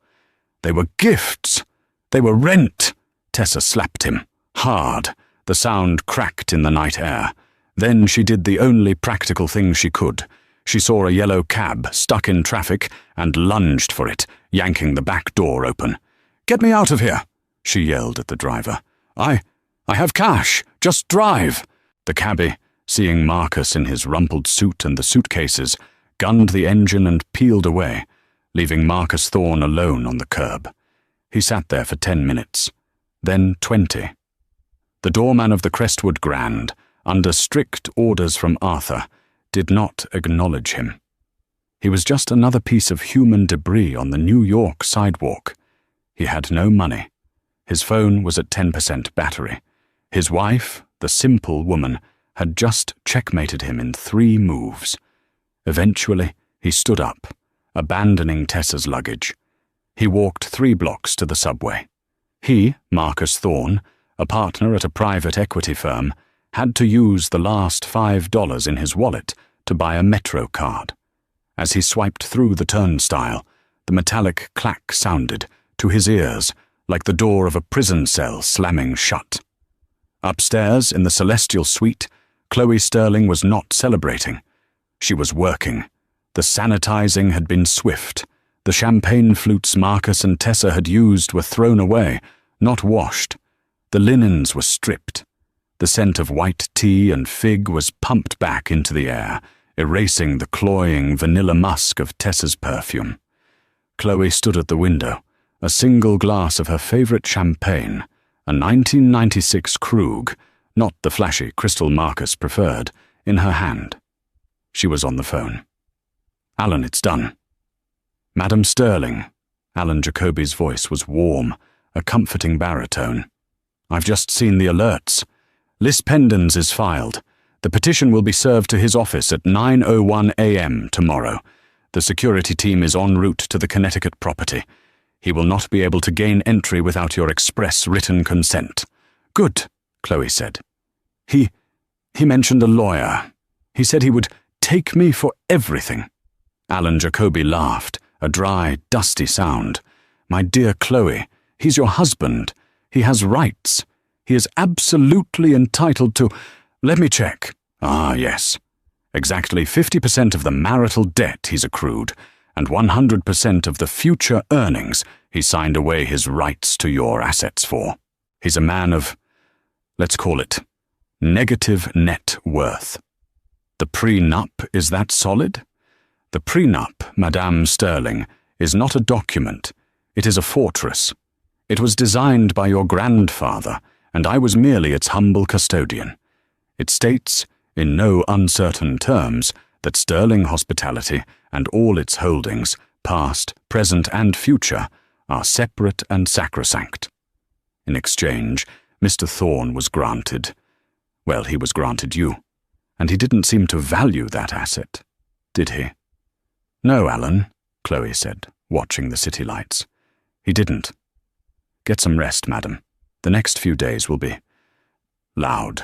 They were gifts. They were rent. Tessa slapped him, hard. The sound cracked in the night air. Then she did the only practical thing she could. She saw a yellow cab stuck in traffic and lunged for it, yanking the back door open. Get me out of here, she yelled at the driver. I have cash. Just drive. The cabbie, seeing Marcus in his rumpled suit and the suitcases, gunned the engine and peeled away, leaving Marcus Thorne alone on the curb. He sat there for 10 minutes, then 20. The doorman of the Crestwood Grand, under strict orders from Arthur, did not acknowledge him. He was just another piece of human debris on the New York sidewalk. He had no money. His phone was at 10% battery. His wife, the simple woman, had just checkmated him in 3 moves. Eventually, he stood up, abandoning Tessa's luggage. He walked 3 blocks to the subway. He, Marcus Thorne, a partner at a private equity firm, had to use the last $5 in his wallet to buy a Metro card. As he swiped through the turnstile, the metallic clack sounded, to his ears, like the door of a prison cell slamming shut. Upstairs, in the celestial suite, Chloe Sterling was not celebrating. She was working. The sanitizing had been swift. The champagne flutes Marcus and Tessa had used were thrown away, not washed. The linens were stripped. The scent of white tea and fig was pumped back into the air, erasing the cloying vanilla musk of Tessa's perfume. Chloe stood at the window, a single glass of her favorite champagne, a 1996 Krug, not the flashy crystal Marcus preferred, in her hand. She was on the phone. Alan, it's done. Madam Sterling. Alan Jacoby's voice was warm, a comforting baritone. I've just seen the alerts. Liss Pendon's is filed. The petition will be served to his office at 9:01 a.m. tomorrow. The security team is en route to the Connecticut property. He will not be able to gain entry without your express written consent. Good, Chloe said. He mentioned a lawyer. He said he would take me for everything. Alan Jacoby laughed, a dry, dusty sound. My dear Chloe, he's your husband. He has rights. He is absolutely entitled to... Let me check. Ah, yes. Exactly 50% of the marital debt he's accrued, and 100% of the future earnings he signed away his rights to your assets for. He's a man of, let's call it, negative net worth. The prenup, is that solid? The prenup, Madame Sterling, is not a document. It is a fortress. It was designed by your grandfather, and I was merely its humble custodian. It states, in no uncertain terms, that Sterling Hospitality and all its holdings, past, present, and future, are separate and sacrosanct. In exchange, Mr. Thorne was granted, well, he was granted you, and he didn't seem to value that asset, did he? No, Alan, Chloe said, watching the city lights. He didn't. Get some rest, madam. The next few days will be loud.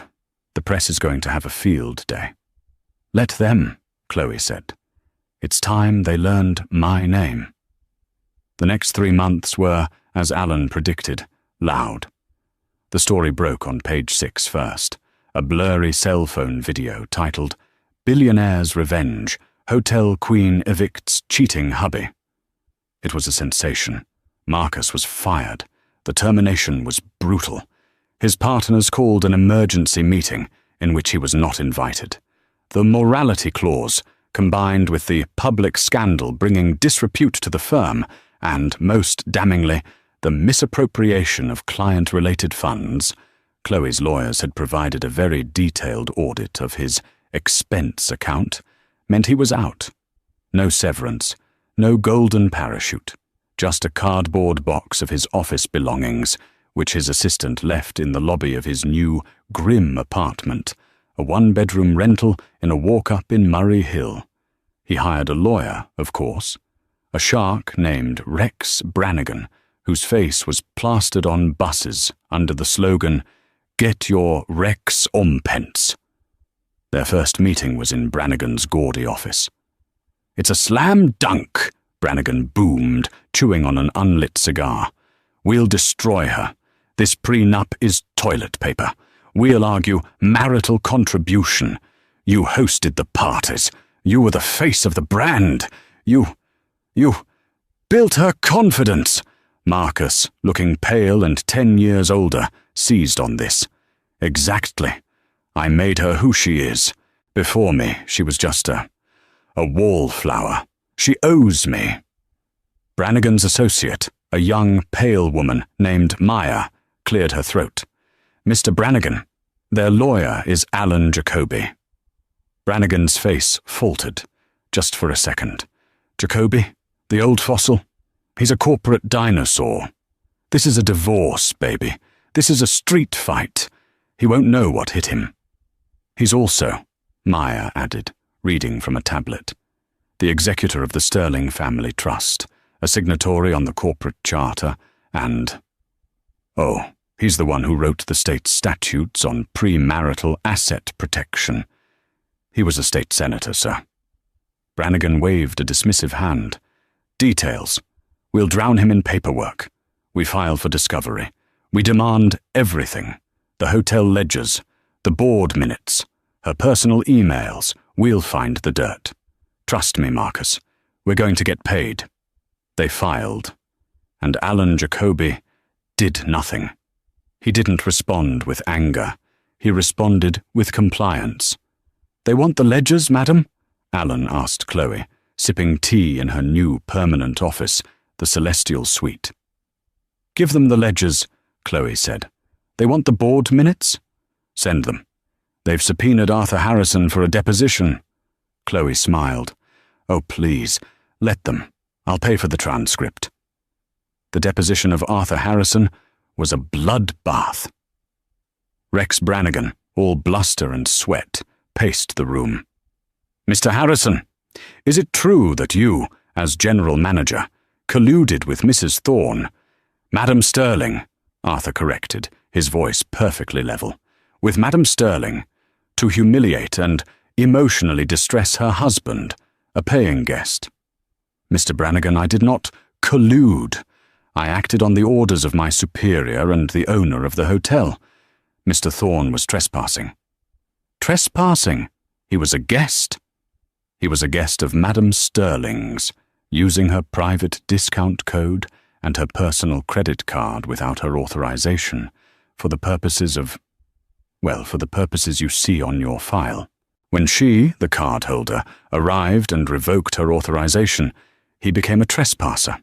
The press is going to have a field day. Let them, Chloe said. It's time they learned my name. The next 3 months were, as Alan predicted, loud. The story broke on page 6 first, a blurry cell phone video titled Billionaire's Revenge, Hotel Queen Evicts Cheating Hubby. It was a sensation. Marcus was fired. The termination was brutal. His partners called an emergency meeting in which he was not invited. The morality clause, combined with the public scandal bringing disrepute to the firm, and, most damningly, the misappropriation of client-related funds, Chloe's lawyers had provided a very detailed audit of his expense account, meant he was out. No severance, no golden parachute, just a cardboard box of his office belongings, which his assistant left in the lobby of his new, grim apartment, a one-bedroom rental in a walk-up in Murray Hill. He hired a lawyer, of course, a shark named Rex Brannigan, whose face was plastered on buses under the slogan, "Get your Rex Ompence." Their first meeting was in Brannigan's gaudy office. "It's a slam dunk," Brannigan boomed, chewing on an unlit cigar. "We'll destroy her. This prenup is toilet paper. We'll argue marital contribution. You hosted the parties. You were the face of the brand. You built her confidence." Marcus, looking pale and 10 years older, seized on this. "Exactly. I made her who she is. Before me, she was just a wallflower. She owes me." Brannigan's associate, a young, pale woman named Maya, cleared her throat. "Mr. Brannigan, their lawyer is Alan Jacoby." Brannigan's face faltered, just for a second. "Jacoby? The old fossil? He's a corporate dinosaur. This is a divorce, baby. This is a street fight. He won't know what hit him." "He's also," Maya added, reading from a tablet, "the executor of the Sterling Family Trust, a signatory on the corporate charter, and... oh, he's the one who wrote the state statutes on premarital asset protection. He was a state senator, sir." Brannigan waved a dismissive hand. "Details. We'll drown him in paperwork. We file for discovery. We demand everything. The hotel ledgers, the board minutes, her personal emails. We'll find the dirt. Trust me, Marcus. We're going to get paid." They filed, and Alan Jacoby did nothing. He didn't respond with anger. He responded with compliance. "They want the ledgers, madam?" Alan asked Chloe, sipping tea in her new permanent office, the Celestial Suite. "Give them the ledgers," Chloe said. "They want the board minutes?" "Send them. They've subpoenaed Arthur Harrison for a deposition." Chloe smiled. "Oh, please, let them. I'll pay for the transcript." The deposition of Arthur Harrison was a bloodbath. Rex Brannigan, all bluster and sweat, paced the room. "Mr. Harrison, is it true that you, as general manager, colluded with Mrs. Thorne, Madam Sterling," Arthur corrected, his voice perfectly level, "with Madam Sterling, to humiliate and emotionally distress her husband, a paying guest?" "Mr. Brannigan, I did not collude. I acted on the orders of my superior and the owner of the hotel. Mr. Thorne was trespassing." trespassing. He was a guest. He was a guest of Madame Sterling's, using her private discount code and her personal credit card without her authorization, for the purposes you see on your file. When she, the cardholder, arrived and revoked her authorization, he became a trespasser.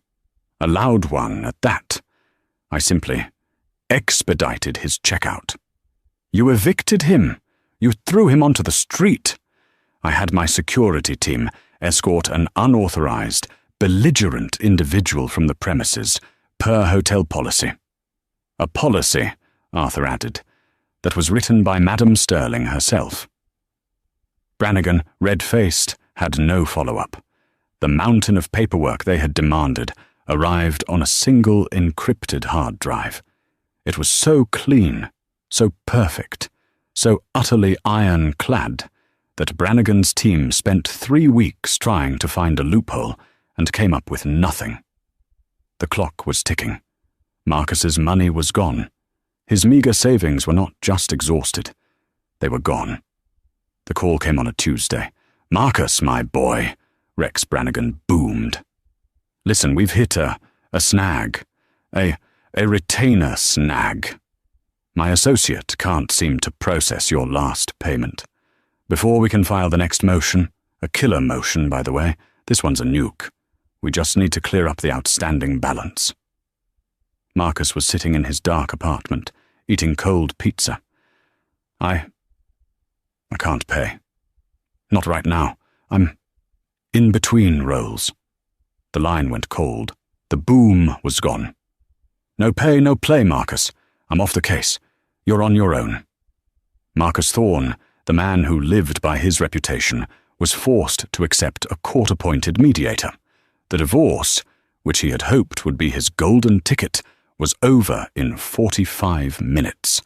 A loud one at that. I simply expedited his checkout. You evicted him. You threw him onto the street. I had my security team escort an unauthorized, belligerent individual from the premises, per hotel policy. A policy, Arthur added, that was written by Madame Sterling herself. Brannigan, red-faced, had no follow-up. The mountain of paperwork they had demanded arrived on a single encrypted hard drive. It was so clean, so perfect, so utterly ironclad that Brannigan's team spent 3 weeks trying to find a loophole and came up with nothing. The clock was ticking. Marcus's money was gone. His meager savings were not just exhausted. They were gone. The call came on a Tuesday. "Marcus, my boy," Rex Brannigan boomed. "Listen, we've hit a snag. A retainer snag. My associate can't seem to process your last payment. Before we can file the next motion, a killer motion, by the way, this one's a nuke. We just need to clear up the outstanding balance." Marcus was sitting in his dark apartment, eating cold pizza. I can't pay. Not right now. I'm in between roles. The line went cold. The boom was gone. "No pay, no play, Marcus. I'm off the case. You're on your own." Marcus Thorne, the man who lived by his reputation, was forced to accept a court-appointed mediator. The divorce, which he had hoped would be his golden ticket, was over in 45 minutes.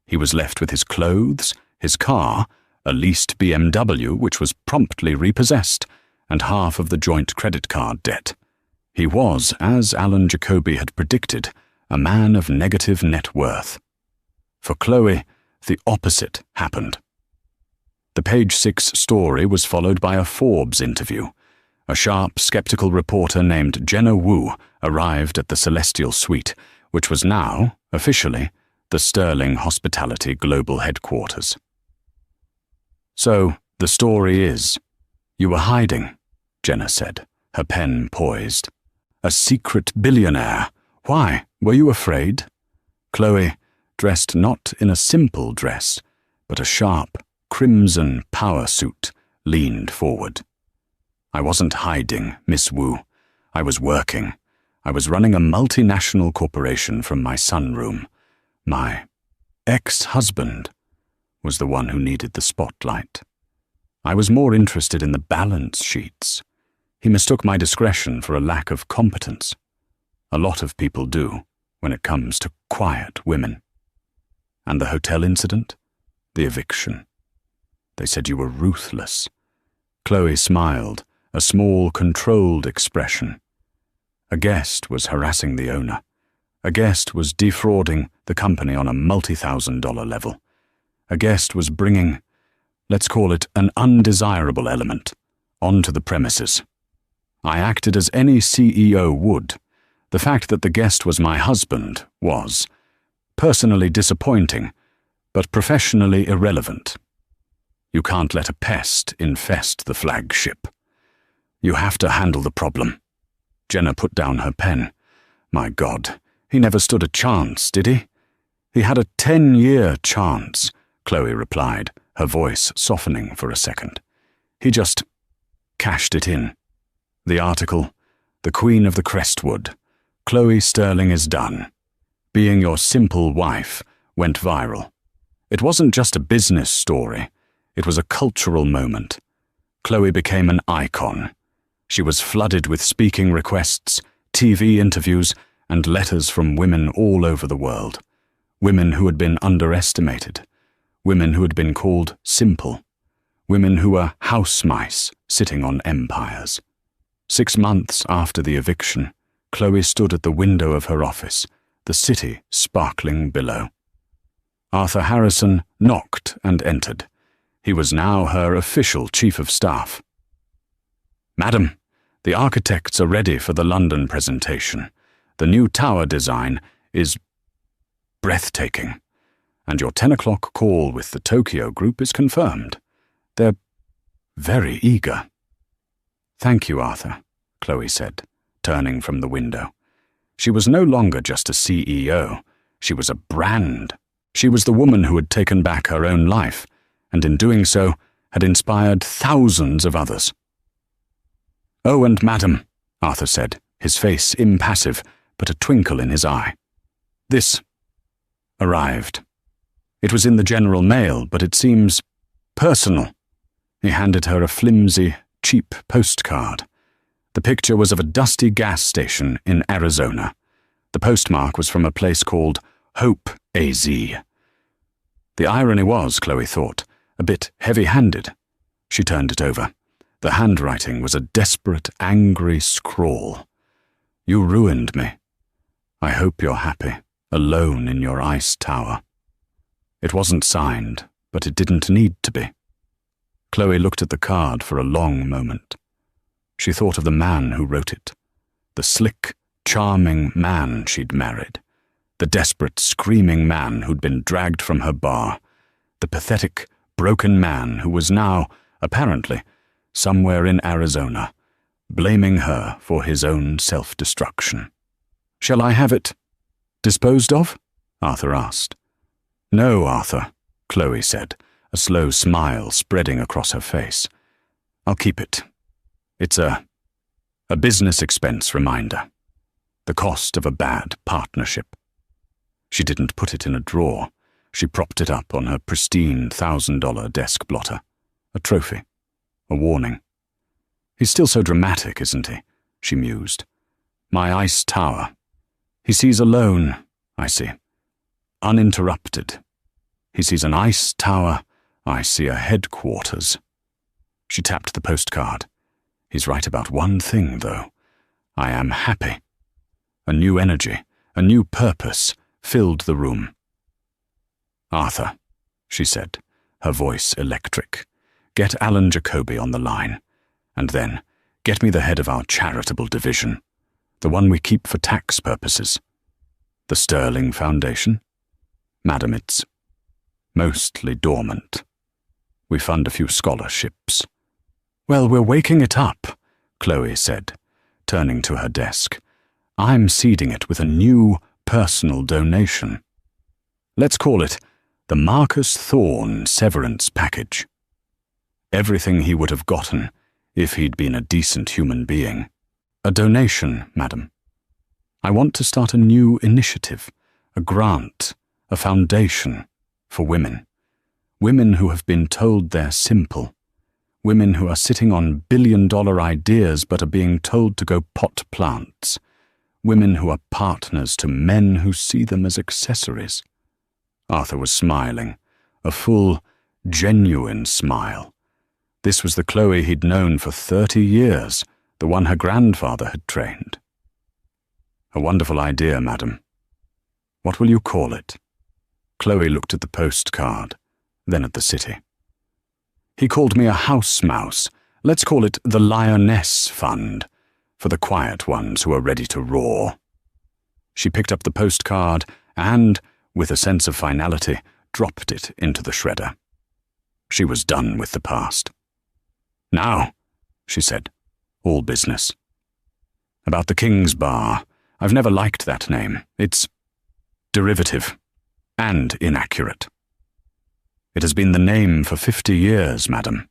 He was left with his clothes, his car, a leased BMW which was promptly repossessed, and half of the joint credit card debt. He was, as Alan Jacoby had predicted, a man of negative net worth. For Chloe, the opposite happened. The Page 6 story was followed by a Forbes interview. A sharp, skeptical reporter named Jenna Wu arrived at the Celestial Suite, which was now, officially, the Sterling Hospitality Global Headquarters. "So, the story is, you were hiding," Jenna said, her pen poised. "A secret billionaire. Why? Were you afraid?" Chloe, dressed not in a simple dress, but a sharp, crimson power suit, leaned forward. "I wasn't hiding, Miss Wu. I was working. I was running a multinational corporation from my sunroom. My ex-husband was the one who needed the spotlight. I was more interested in the balance sheets. He mistook my discretion for a lack of competence. A lot of people do when it comes to quiet women. And the hotel incident? The eviction. They said you were ruthless." Chloe smiled, a small, controlled expression. A guest was harassing the owner. A guest was defrauding the company on a multi-thousand-dollar level. A guest was bringing, let's call it an undesirable element, onto the premises. I acted as any CEO would. The fact that the guest was my husband was personally disappointing, but professionally irrelevant. You can't let a pest infest the flagship. You have to handle the problem. Jenna put down her pen. My God, he never stood a chance, did he? He had a 10-year chance, Chloe replied, her voice softening for a second. He just cashed it in. The article, "The Queen of the Crestwood, Chloe Sterling is done. Being your simple wife," went viral. It wasn't just a business story. It was a cultural moment. Chloe became an icon. She was flooded with speaking requests, TV interviews, and letters from women all over the world. Women who had been underestimated. Women who had been called simple. Women who were house mice sitting on empires. 6 months after the eviction, Chloe stood at the window of her office, the city sparkling below. Arthur Harrison knocked and entered. He was now her official chief of staff. "Madam, the architects are ready for the London presentation. The new tower design is breathtaking, and your 10 o'clock call with the Tokyo group is confirmed. They're very eager." "Thank you, Arthur," Chloe said, turning from the window. She was no longer just a CEO. She was a brand. She was the woman who had taken back her own life, and in doing so had inspired thousands of others. "Oh, and madam," Arthur said, his face impassive, but a twinkle in his eye. "This arrived. It was in the General Mail, but it seems personal." He handed her a flimsy, cheap postcard. The picture was of a dusty gas station in Arizona. The postmark was from a place called Hope, AZ. The irony was, Chloe thought, a bit heavy-handed. She turned it over. The handwriting was a desperate, angry scrawl. "You ruined me. I hope you're happy, alone in your ice tower." It wasn't signed, but it didn't need to be. Chloe looked at the card for a long moment. She thought of the man who wrote it, the slick, charming man she'd married, the desperate, screaming man who'd been dragged from her bar, the pathetic, broken man who was now, apparently, somewhere in Arizona, blaming her for his own self-destruction. "Shall I have it disposed of?" Arthur asked. "No, Arthur," Chloe said, a slow smile spreading across her face. "I'll keep it. It's a business expense reminder. The cost of a bad partnership." She didn't put it in a drawer. She propped it up on her pristine $1,000 desk blotter. A trophy. A warning. "He's still so dramatic, isn't he?" she mused. "My ice tower. He sees alone, I see. Uninterrupted. He sees an ice tower, I see a headquarters." She tapped the postcard. "He's right about one thing, though. I am happy." A new energy, a new purpose, filled the room. "Arthur," she said, her voice electric, "get Alan Jacoby on the line. And then, get me the head of our charitable division, the one we keep for tax purposes." "The Sterling Foundation?" "Madam, it's mostly dormant. We fund a few scholarships." "Well, we're waking it up," Chloe said, turning to her desk. "I'm seeding it with a new personal donation. Let's call it the Marcus Thorne Severance Package. Everything he would have gotten if he'd been a decent human being. A donation, madam. I want to start a new initiative, a grant, a foundation for women. Women who have been told they're simple. Women who are sitting on billion-dollar ideas but are being told to go pot plants. Women who are partners to men who see them as accessories." Arthur was smiling, a full, genuine smile. This was the Chloe he'd known for 30 years, the one her grandfather had trained. "A wonderful idea, madam. What will you call it?" Chloe looked at the postcard, then at the city. "He called me a house mouse. Let's call it the Lioness Fund, for the quiet ones who are ready to roar." She picked up the postcard and, with a sense of finality, dropped it into the shredder. She was done with the past. "Now," she said, "all business. About the King's Bar. I've never liked that name. It's derivative and inaccurate." "It has been the name for 50 years, madam."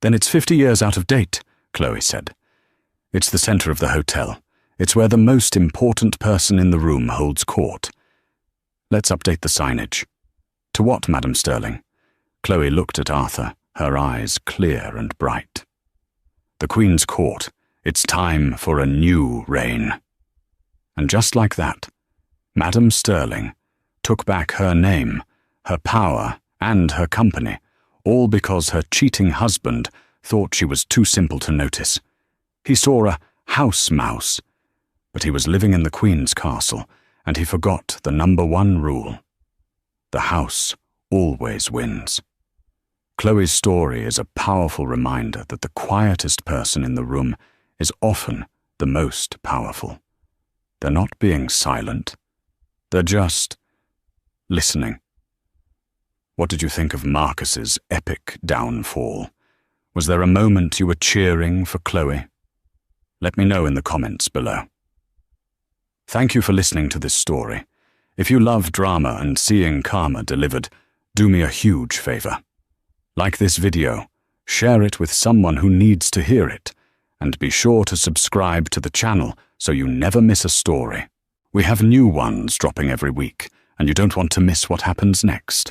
"Then it's 50 years out of date," Chloe said. "It's the center of the hotel. It's where the most important person in the room holds court. Let's update the signage." "To what, Madam Sterling?" Chloe looked at Arthur, her eyes clear and bright. "The Queen's Court. It's time for a new reign." And just like that, Madam Sterling took back her name, her power, and her company, all because her cheating husband thought she was too simple to notice. He saw a house mouse, but he was living in the Queen's castle, and he forgot the #1 rule. The house always wins. Chloe's story is a powerful reminder that the quietest person in the room is often the most powerful. They're not being silent. They're just listening. What did you think of Marcus's epic downfall? Was there a moment you were cheering for Chloe? Let me know in the comments below. Thank you for listening to this story. If you love drama and seeing karma delivered, do me a huge favor. Like this video, share it with someone who needs to hear it, and be sure to subscribe to the channel so you never miss a story. We have new ones dropping every week, and you don't want to miss what happens next.